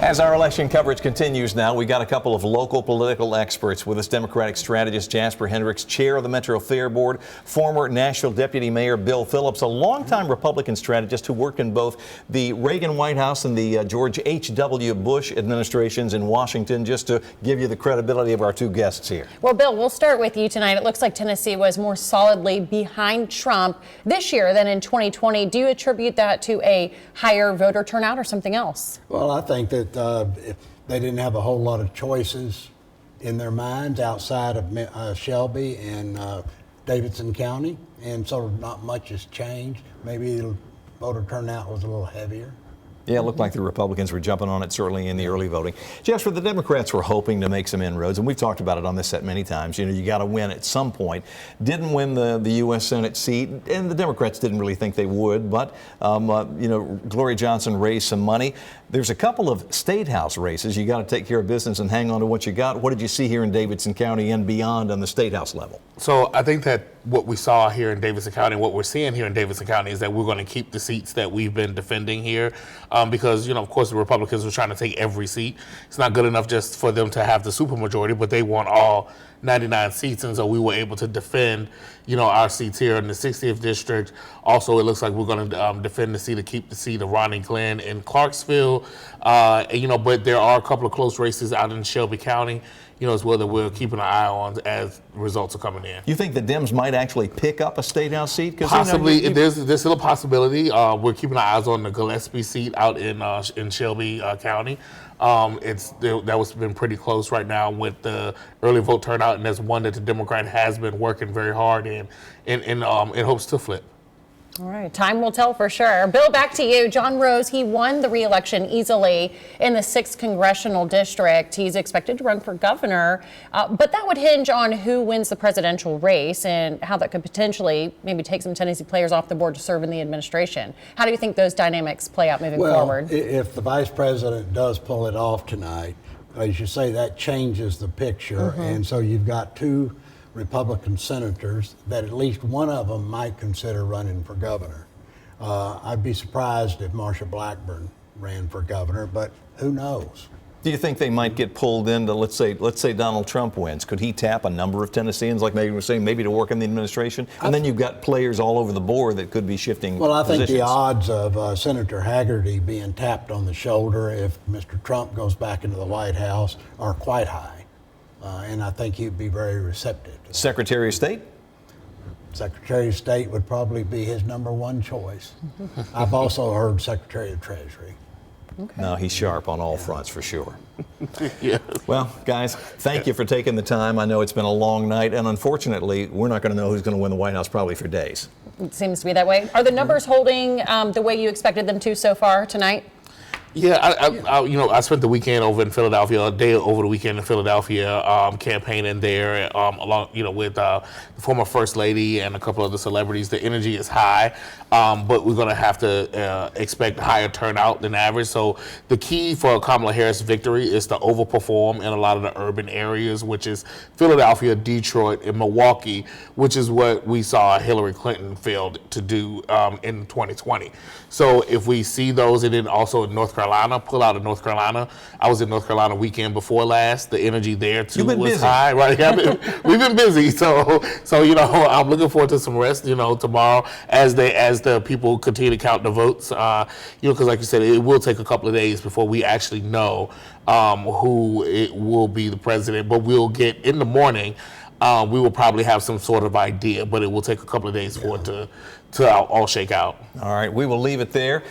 As our election coverage continues now, we got a couple of local political experts with us. Democratic strategist Jasper Hendricks, chair of the Metro Fair Board, former Nashville Deputy Mayor Bill Phillips, a longtime Republican strategist who worked in both the Reagan White House and the George H.W. Bush administrations in Washington, just to give you the credibility of our two guests here. Well, Bill, we'll start with you tonight. It looks like Tennessee was more solidly behind Trump this year than in 2020. Do you attribute that to a higher voter turnout or something else? Well, I think that if they didn't have a whole lot of choices in their minds outside of Shelby and Davidson County, and so not much has changed. Maybe the voter turnout was a little heavier. Yeah, it looked like the Republicans were jumping on it, certainly in the early voting. Jasper, the Democrats were hoping to make some inroads, and we've talked about it on this set many times. You know, you got to win at some point. Didn't win the U.S. Senate seat, and the Democrats didn't really think they would, but, Gloria Johnson raised some money. There's a couple of state house races. You got to take care of business and hang on to what you got. What did you see here in Davidson County and beyond on the state house level? So I think that what we saw here in Davidson County, what we're seeing here in Davidson County, is that we're going to keep the seats that we've been defending here, because, of course, the Republicans were trying to take every seat. It's not good enough just for them to have the supermajority, but they want all 99 seats, and so we were able to defend, our seats here in the 60th district. Also, it looks like we're going to defend the seat to keep the seat of Ronnie Glenn in Clarksville. But there are a couple of close races out in Shelby County, as well, that we're keeping an eye on as results are coming in. You think the Dems might actually pick up a state house seat? Possibly. There's still a possibility. We're keeping our eyes on the Gillespie seat out in Shelby County. That was been pretty close right now with the early vote turnout, and that's one that the Democrat has been working very hard in hopes to flip. All right, time will tell for sure. Bill, back to you. John Rose, he won the re-election easily in the 6th congressional district. He's expected to run for governor, but that would hinge on who wins the presidential race and how that could potentially maybe take some Tennessee players off the board to serve in the administration. How do you think those dynamics play out moving forward? If the vice president does pull it off tonight, as you say, that changes the picture, and so you've got two Republican senators that at least one of them might consider running for governor. I'd be surprised if Marsha Blackburn ran for governor, but who knows? Do you think they might get pulled into, let's say Donald Trump wins? Could he tap a number of Tennesseans, like maybe we're saying, maybe to work in the administration? And then you've got players all over the board that could be shifting Well, I think positions. the odds of Senator Hagerty being tapped on the shoulder if Mr. Trump goes back into the White House are quite high. And I think he'd be very receptive to that. Secretary of State? Secretary of State would probably be his number one choice. I've also heard Secretary of Treasury. Okay. No, he's sharp on all fronts for sure. Yeah. Well, guys, thank you for taking the time. I know it's been a long night, and unfortunately, we're not going to know who's going to win the White House probably for days. It seems to be that way. Are the numbers holding the way you expected them to so far tonight? Yeah, I spent the weekend over in Philadelphia, a day over the weekend in Philadelphia, campaigning there, along, with the former First Lady and a couple other celebrities. The energy is high, but we're going to have to expect higher turnout than average. So the key for Kamala Harris' victory is to overperform in a lot of the urban areas, which is Philadelphia, Detroit, and Milwaukee, which is what we saw Hillary Clinton failed to do in 2020. So if we see those, and then also in North Carolina, pull out of North Carolina. I was in North Carolina weekend before last. The energy there too was busy. high, right? We've been busy, so I'm looking forward to some rest, tomorrow as the people continue to count the votes. Because like you said, it will take a couple of days before we actually know who it will be the president. But we'll get in the morning. We will probably have some sort of idea, but it will take a couple of days for it to all shake out. All right, we will leave it there.